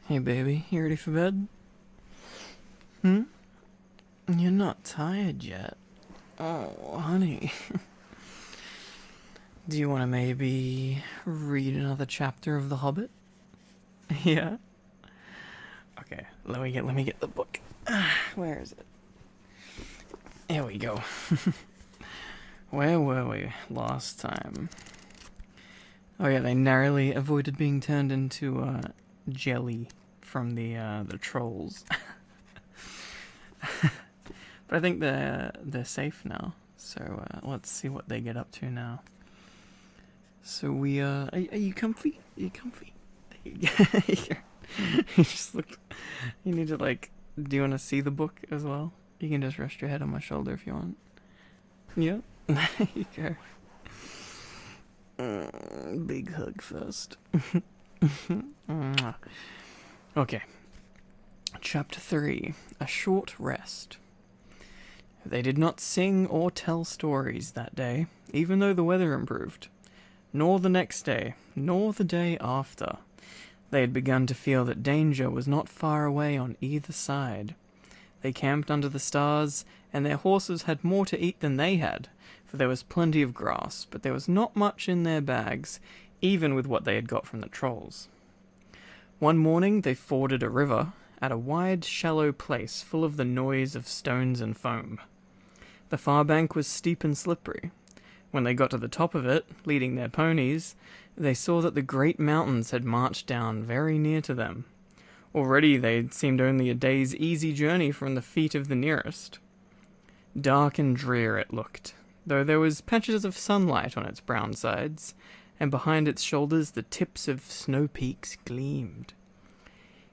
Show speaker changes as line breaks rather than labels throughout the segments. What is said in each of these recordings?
Hey baby, you ready for bed? Hmm? You're not tired yet. Oh, honey. Do you want to maybe read another chapter of The Hobbit? Yeah? Okay, let me get the book. Where is it? Here we go. Where were we last time? Oh yeah, they narrowly avoided being turned into jelly from the trolls. But I think they're safe now. So let's see what they get up to now. So we are you comfy? Are you comfy? You just look. You need to do you want to see the book as well? You can just rest your head on my shoulder if you want. Yeah. There you go. Big hug first. Okay. Chapter 3. A Short Rest. They did not sing or tell stories that day, even though the weather improved. Nor the next day, nor the day after. They had begun to feel that danger was not far away on either side. They camped under the stars, and their horses had more to eat than they had, for there was plenty of grass, but there was not much in their bags, even with what they had got from the trolls. One morning they forded a river at a wide, shallow place full of the noise of stones and foam. The far bank was steep and slippery. When they got to the top of it, leading their ponies, they saw that the great mountains had marched down very near to them. Already they seemed only a day's easy journey from the feet of the nearest. Dark and drear it looked, though there was patches of sunlight on its brown sides, and behind its shoulders the tips of snow peaks gleamed.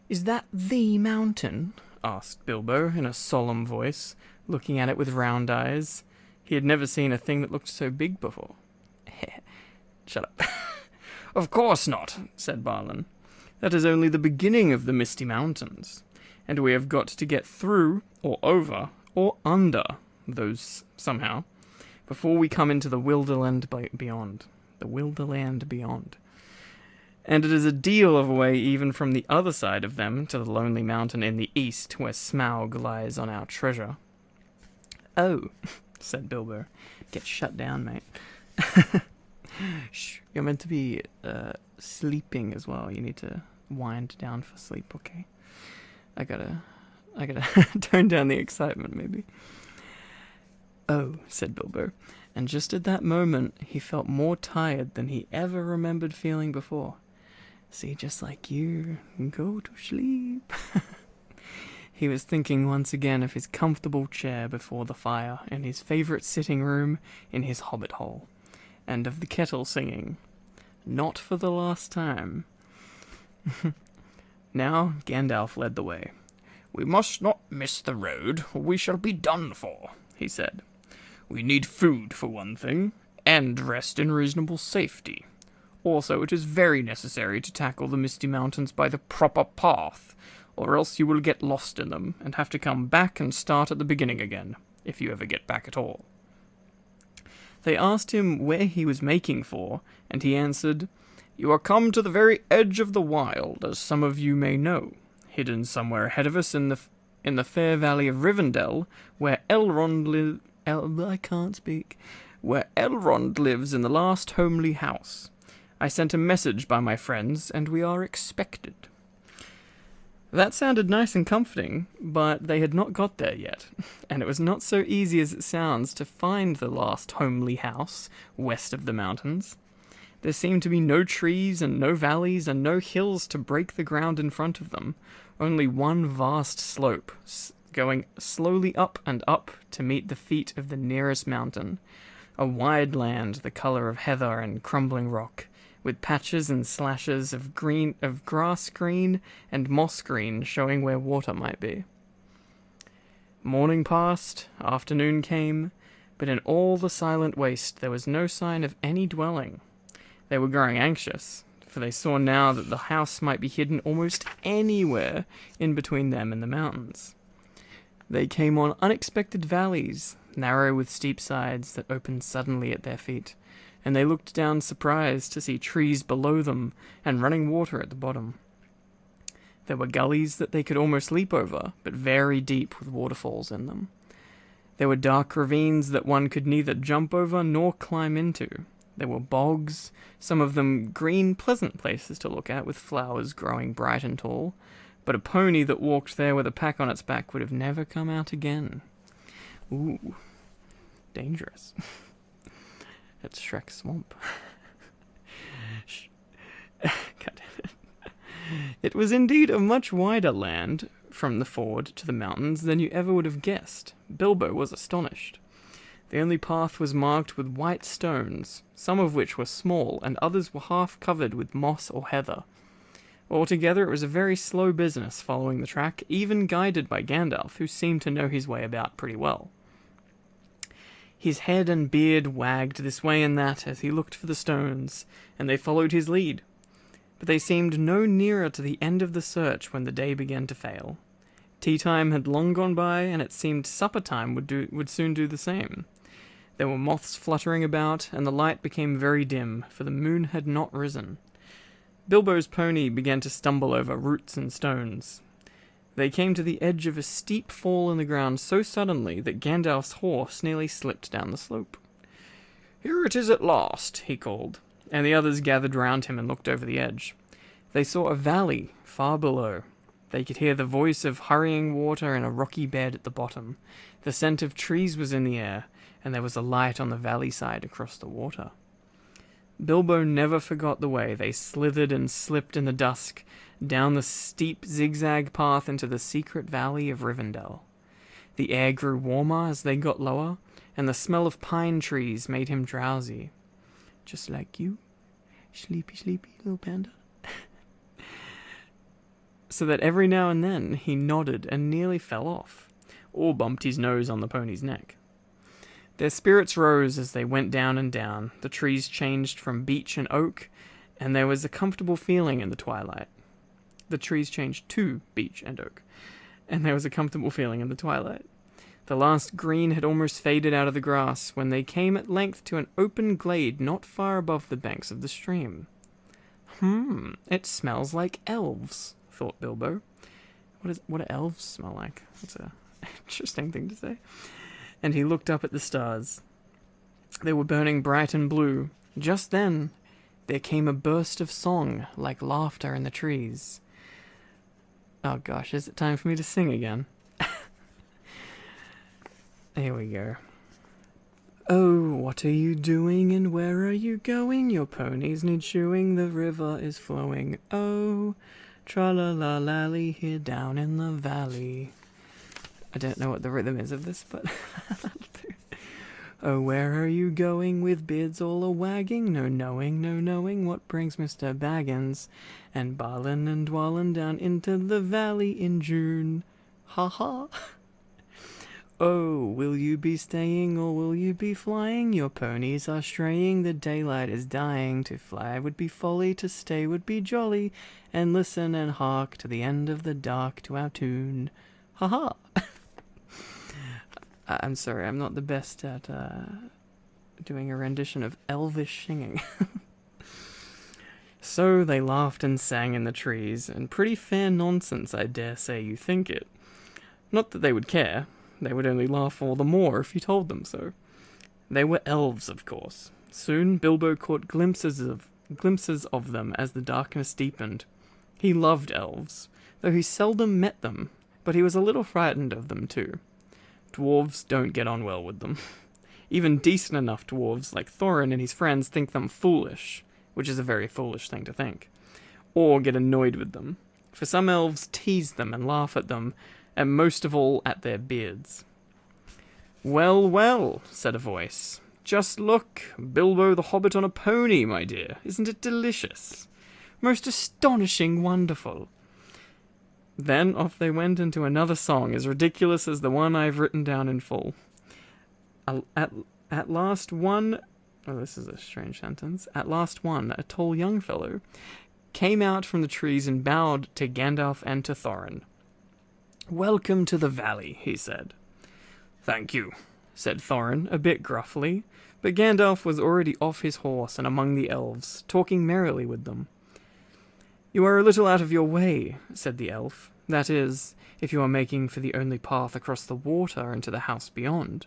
"Is that the mountain?" asked Bilbo in a solemn voice, looking at it with round eyes. He had never seen a thing that looked so big before. Shut up. "Of course not," said Balin. "That is only the beginning of the Misty Mountains, and we have got to get through, or over, or under those somehow, before we come into the Wilderland beyond. The Wilderland beyond. And it is a deal of a way even from the other side of them to the lonely mountain in the east where Smaug lies on our treasure." "Oh," said Bilbo. "Get shut down, mate." Shh, you're meant to be sleeping as well. You need to wind down for sleep, okay? I gotta tone down the excitement, maybe. "Oh," said Bilbo, and just at that moment he felt more tired than he ever remembered feeling before. "See, just like you, go to sleep." He was thinking once again of his comfortable chair before the fire in his favourite sitting room in his hobbit hole, and of the kettle singing, "Not for the last time." Now Gandalf led the way. "We must not miss the road, or we shall be done for," he said. "We need food, for one thing, and rest in reasonable safety. Also, it is very necessary to tackle the Misty Mountains by the proper path, or else you will get lost in them, and have to come back and start at the beginning again, if you ever get back at all." They asked him where he was making for, and he answered, "You are come to the very edge of the wild, as some of you may know, hidden somewhere ahead of us in the fair valley of Rivendell, where Elrond where Elrond lives in the last homely house. I sent a message by my friends, and we are expected." That sounded nice and comforting, but they had not got there yet, and it was not so easy as it sounds to find the last homely house west of the mountains. There seemed to be no trees and no valleys and no hills to break the ground in front of them, only one vast slope, going slowly up and up to meet the feet of the nearest mountain, a wide land the colour of heather and crumbling rock, with patches and slashes of grass green and moss green showing where water might be. Morning passed, afternoon came, but in all the silent waste there was no sign of any dwelling. They were growing anxious, for they saw now that the house might be hidden almost anywhere in between them and the mountains. They came on unexpected valleys narrow with steep sides that opened suddenly at their feet, and they looked down surprised to see trees below them and running water at the bottom. There were gullies that they could almost leap over, but very deep with waterfalls in them. There were dark ravines that one could neither jump over nor climb into. There were bogs, some of them green, pleasant places to look at with flowers growing bright and tall, but a pony that walked there with a pack on its back would have never come out again. Ooh, dangerous. It's Shrek's swamp. God damn it. It was indeed a much wider land from the ford to the mountains than you ever would have guessed. Bilbo was astonished. The only path was marked with white stones, some of which were small, and others were half covered with moss or heather. Altogether, it was a very slow business following the track, even guided by Gandalf, who seemed to know his way about pretty well. His head and beard wagged this way and that as he looked for the stones, and they followed his lead. But they seemed no nearer to the end of the search when the day began to fail. Tea time had long gone by, and it seemed supper time would soon do the same. There were moths fluttering about, and the light became very dim, for the moon had not risen. Bilbo's pony began to stumble over roots and stones. They came to the edge of a steep fall in the ground so suddenly that Gandalf's horse nearly slipped down the slope. "Here it is at last," he called, and the others gathered round him and looked over the edge. They saw a valley far below. They could hear the voice of hurrying water in a rocky bed at the bottom. The scent of trees was in the air, and there was a light on the valley side across the water. Bilbo never forgot the way they slithered and slipped in the dusk down the steep zigzag path into the secret valley of Rivendell. The air grew warmer as they got lower, and the smell of pine trees made him drowsy. Just like you, sleepy, sleepy little panda. So that every now and then he nodded and nearly fell off, or bumped his nose on the pony's neck. Their spirits rose as they went down and down. The trees changed from beech and oak, and there was a comfortable feeling in the twilight. The trees changed to beech and oak, and there was a comfortable feeling in the twilight. The last green had almost faded out of the grass when they came at length to an open glade not far above the banks of the stream. It smells like elves, thought Bilbo. What do elves smell like? That's an interesting thing to say. And he looked up at the stars. They were burning bright and blue. Just then, there came a burst of song, like laughter in the trees. Oh gosh, is it time for me to sing again? Here we go. "Oh, what are you doing and where are you going? Your ponies need shoeing, the river is flowing. Oh, tra-la-la-lally here down in the valley." I don't know what the rhythm is of this, but "Oh, where are you going with beards all a-wagging? No knowing what brings Mr. Baggins and Balin and Dwalin down into the valley in June. Ha ha. Oh, will you be staying or will you be flying? Your ponies are straying, the daylight is dying. To fly would be folly, to stay would be jolly, and listen and hark to the end of the dark to our tune. Ha ha." I'm sorry, I'm not the best at doing a rendition of elvish singing. So they laughed and sang in the trees, and pretty fair nonsense, I dare say you think it. Not that they would care. They would only laugh all the more if you told them so. They were elves, of course. Soon Bilbo caught glimpses of them as the darkness deepened. He loved elves, though he seldom met them, but he was a little frightened of them too. Dwarves don't get on well with them. Even decent enough dwarves like Thorin and his friends think them foolish, which is a very foolish thing to think, or get annoyed with them. For some elves tease them and laugh at them, and most of all at their beards. "Well, well," said a voice. "Just look, Bilbo the Hobbit on a pony, my dear. Isn't it delicious? Most astonishing wonderful." Then off they went into another song as ridiculous as the one I've written down in full. At last one... Oh, this is a strange sentence. At last one, a tall young fellow, came out from the trees and bowed to Gandalf and to Thorin. "Welcome to the valley," he said. "Thank you," said Thorin, a bit gruffly, but Gandalf was already off his horse and among the elves, talking merrily with them. "You are a little out of your way," said the elf. "That is, if you are making for the only path across the water into the house beyond.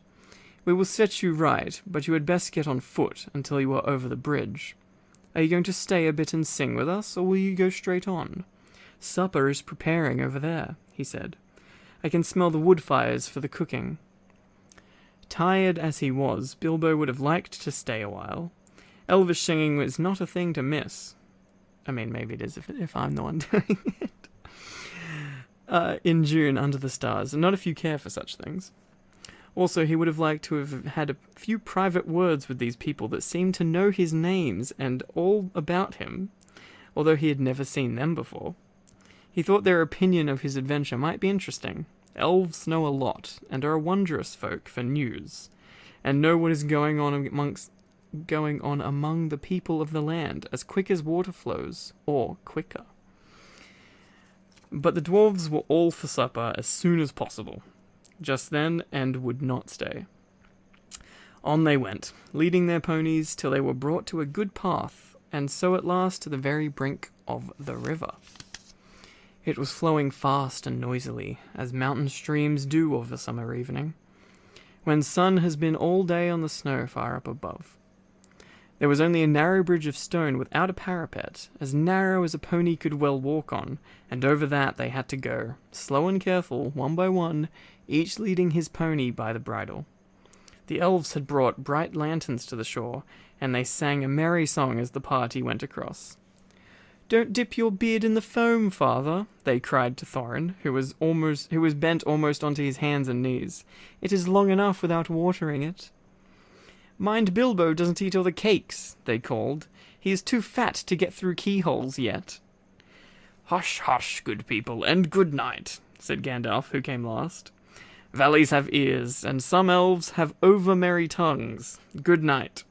We will set you right, but you had best get on foot until you are over the bridge. Are you going to stay a bit and sing with us, or will you go straight on? Supper is preparing over there," he said. "I can smell the wood fires for the cooking." Tired as he was, Bilbo would have liked to stay a while. Elvish singing was not a thing to miss. I mean, maybe it is if I'm the one doing it. In June, under the stars, and not if you care for such things. Also, he would have liked to have had a few private words with these people that seemed to know his names and all about him, although he had never seen them before. He thought their opinion of his adventure might be interesting. Elves know a lot, and are a wondrous folk for news, and know what is going on among the people of the land as quick as water flows, or quicker. But the dwarves were all for supper as soon as possible, just then, and would not stay. On they went, leading their ponies till they were brought to a good path, and so at last to the very brink of the river. It was flowing fast and noisily, as mountain streams do of a summer evening, when sun has been all day on the snow far up above. There was only a narrow bridge of stone without a parapet, as narrow as a pony could well walk on, and over that they had to go, slow and careful, one by one, each leading his pony by the bridle. The elves had brought bright lanterns to the shore, and they sang a merry song as the party went across. "Don't dip your beard in the foam, father," they cried to Thorin, who was bent almost onto his hands and knees. "It is long enough without watering it." "Mind Bilbo doesn't eat all the cakes," they called. "He is too fat to get through keyholes yet." "Hush, hush, good people, and good night," said Gandalf, who came last. "Valleys have ears, and some elves have over-merry tongues. Good night."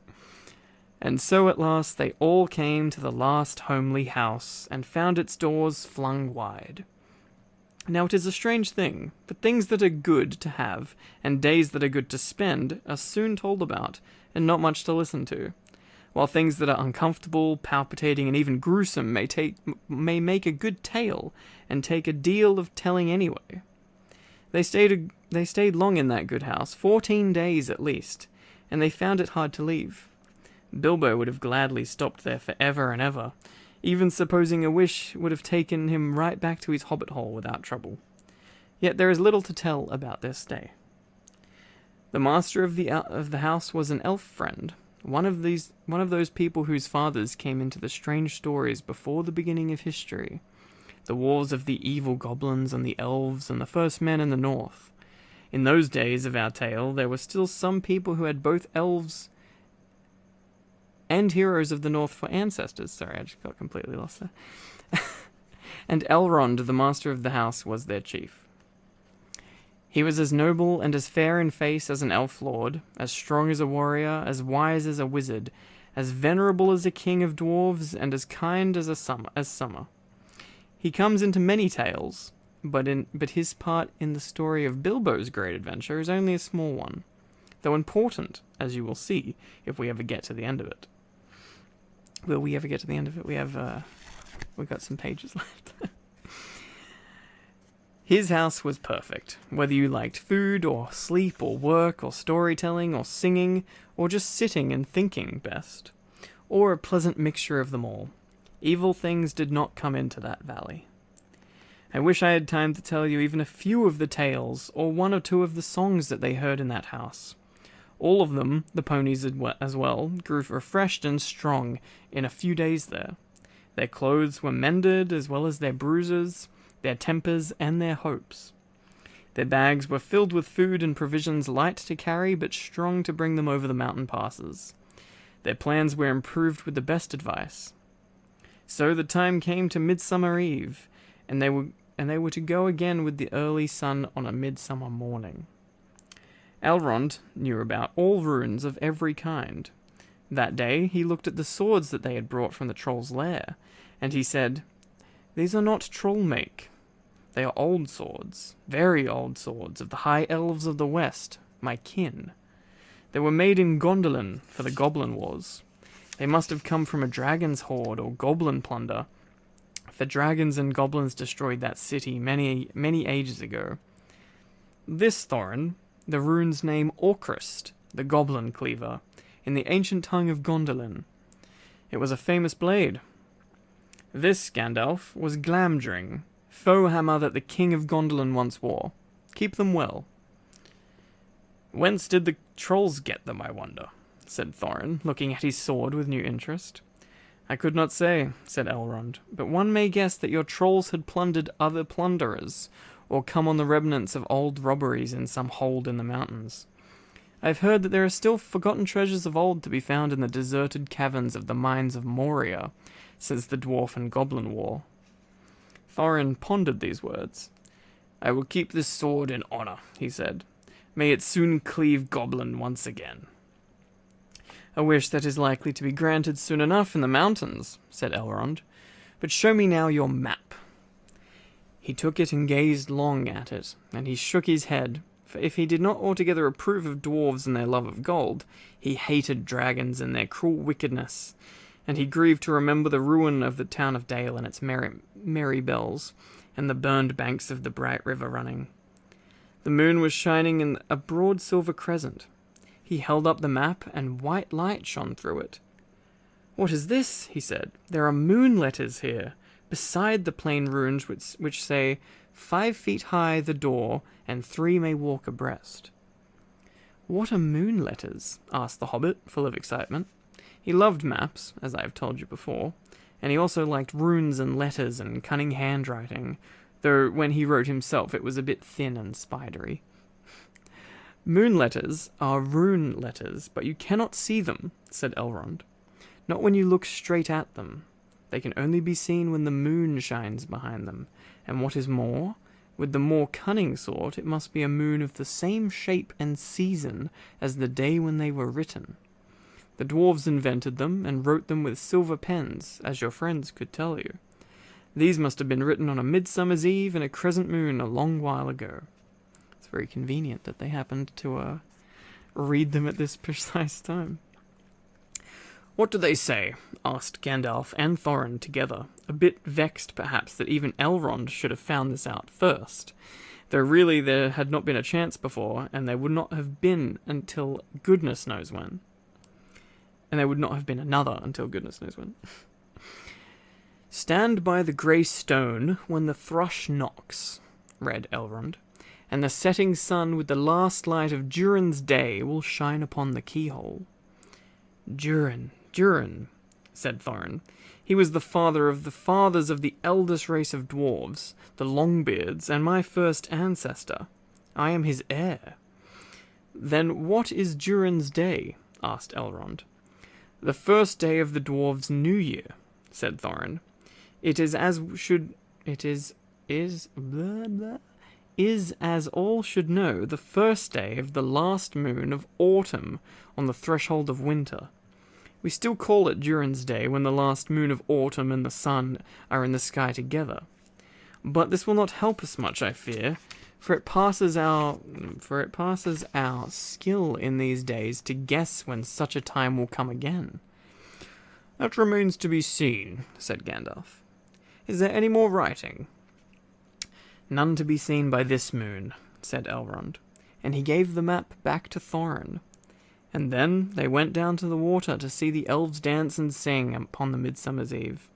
And so at last they all came to the last homely house, and found its doors flung wide. Now it is a strange thing, but things that are good to have, and days that are good to spend, are soon told about, and not much to listen to, while things that are uncomfortable, palpitating, and even gruesome may make a good tale, and take a deal of telling anyway. They stayed long in that good house, 14 days at least, and they found it hard to leave. Bilbo would have gladly stopped there for ever and ever, even supposing a wish would have taken him right back to his hobbit hole without trouble. Yet there is little to tell about this day. The master of the house was an elf friend, one of those people whose fathers came into the strange stories before the beginning of history, the wars of the evil goblins and the elves and the first men in the north. In those days of our tale, there were still some people who had both elves and heroes of the north for ancestors. Sorry, I just got completely lost there. And Elrond, the master of the house, was their chief. He was as noble and as fair in face as an elf lord, as strong as a warrior, as wise as a wizard, as venerable as a king of dwarves, and as kind as summer. He comes into many tales, but his part in the story of Bilbo's great adventure is only a small one, though important, as you will see, if we ever get to the end of it. Will we ever get to the end of it? We've got some pages left. His house was perfect, whether you liked food, or sleep, or work, or storytelling, or singing, or just sitting and thinking best, or a pleasant mixture of them all. Evil things did not come into that valley. I wish I had time to tell you even a few of the tales, or one or two of the songs that they heard in that house. All of them, the ponies as well, grew refreshed and strong in a few days there. Their clothes were mended, as well as their bruises, their tempers, and their hopes. Their bags were filled with food and provisions light to carry, but strong to bring them over the mountain passes. Their plans were improved with the best advice. So the time came to Midsummer Eve, and they were to go again with the early sun on a midsummer morning. Elrond knew about all runes of every kind. That day he looked at the swords that they had brought from the troll's lair, and he said, "These are not troll make. They are old swords, very old swords of the high elves of the west, my kin. They were made in Gondolin for the Goblin Wars. They must have come from a dragon's horde or goblin plunder, for dragons and goblins destroyed that city many, many ages ago. This Thorin, the rune's name Orcrist, the Goblin Cleaver, in the ancient tongue of Gondolin. It was a famous blade. This, Gandalf, was Glamdring, foe hammer that the king of Gondolin once wore. Keep them well. Whence did the trolls get them, I wonder? Said Thorin, looking at his sword with new interest. I could not say, said Elrond, but one may guess that your trolls had plundered other plunderers, or come on the remnants of old robberies in some hold in the mountains. I have heard that there are still forgotten treasures of old to be found in the deserted caverns of the mines of Moria, since the Dwarf and Goblin War. Thorin pondered these words. I will keep this sword in honor, he said. May it soon cleave goblin once again. A wish that is likely to be granted soon enough in the mountains, said Elrond. But show me now your map. He took it and gazed long at it, and he shook his head, for if he did not altogether approve of dwarves and their love of gold, he hated dragons and their cruel wickedness, and he grieved to remember the ruin of the town of Dale and its merry bells, and the burned banks of the bright river running. The moon was shining in a broad silver crescent. He held up the map, and white light shone through it. What is this? He said. There are moon letters here, beside the plain runes which say, 5 feet high the door, and 3 may walk abreast. What are moon letters? Asked the Hobbit, full of excitement. He loved maps, as I have told you before, and he also liked runes and letters and cunning handwriting, though when he wrote himself it was a bit thin and spidery. Moon letters are rune letters, but you cannot see them, said Elrond. Not when you look straight at them. They can only be seen when the moon shines behind them, and what is more, with the more cunning sort, it must be a moon of the same shape and season as the day when they were written. The dwarves invented them, and wrote them with silver pens, as your friends could tell you. These must have been written on a midsummer's eve and a crescent moon a long while ago. It's very convenient that they happened to read them at this precise time. What do they say? Asked Gandalf and Thorin together, a bit vexed perhaps that even Elrond should have found this out first, though really there had not been a chance before, and there would not have been until goodness knows when. And there would not have been another until goodness knows when. Stand by the grey stone when the thrush knocks, read Elrond, and the setting sun with the last light of Durin's day will shine upon the keyhole. Durin, said Thorin. He was the father of the fathers of the eldest race of dwarves, the Longbeards, and my first ancestor. I am his heir. Then what is Durin's day? Asked Elrond. The first day of the dwarves' new year, said Thorin. It is as all should know, the first day of the last moon of autumn on the threshold of winter. We still call it Durin's Day when the last moon of autumn and the sun are in the sky together. But this will not help us much, I fear, for it passes our skill in these days to guess when such a time will come again. That remains to be seen, said Gandalf. Is there any more writing? None to be seen by this moon, said Elrond, and he gave the map back to Thorin. And then they went down to the water to see the elves dance and sing upon the midsummer's eve.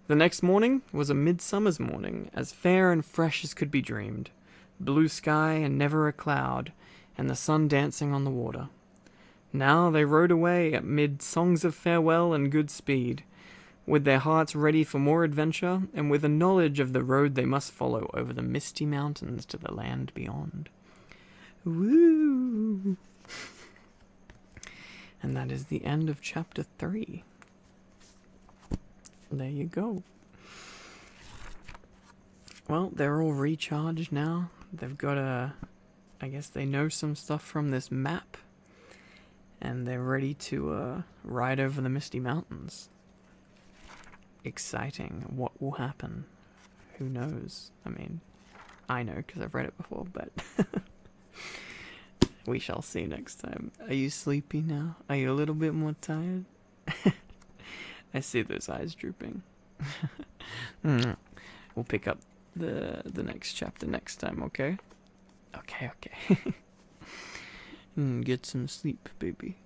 The next morning was a midsummer's morning, as fair and fresh as could be dreamed, blue sky and never a cloud, and the sun dancing on the water. Now they rode away amid songs of farewell and good speed, with their hearts ready for more adventure, and with a knowledge of the road they must follow over the misty mountains to the land beyond. Woo! And that is the end of chapter 3. There you go. Well, they're all recharged now. They've got I guess they know some stuff from this map. And they're ready to ride over the misty mountains. Exciting. What will happen? Who knows? I mean, I know because I've read it before, but We shall see next time. Are you sleepy now? Are you a little bit more tired? I see those eyes drooping. We'll pick up the next chapter next time, okay? Okay. Get some sleep, baby.